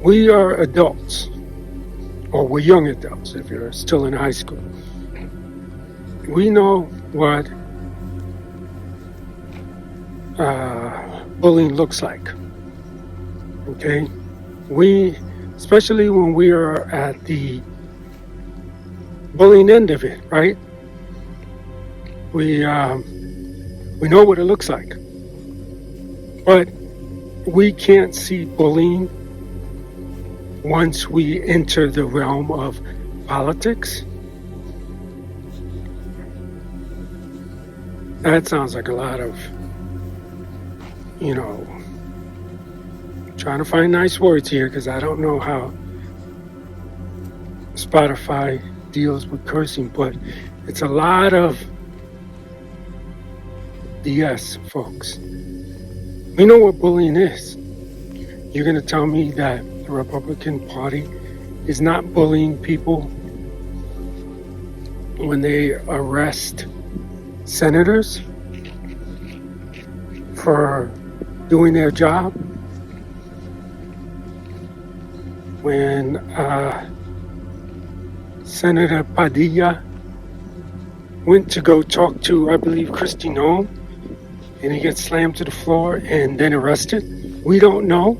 We are adults, or we're young adults if you're still in high school. We know what bullying looks like. Okay? Especially when we are at the bullying end of it, right? We know what it looks like. But we can't see bullying once we enter the realm of politics. That sounds like a lot of, trying to find nice words here because I don't know how Spotify deals with cursing, but it's a lot of BS, folks. We know what bullying is. You're going to tell me that the Republican Party is not bullying people when they arrest senators for doing their job? When Senator Padilla went to go talk to, I believe, Christy Noem, and he gets slammed to the floor and then arrested? We don't know.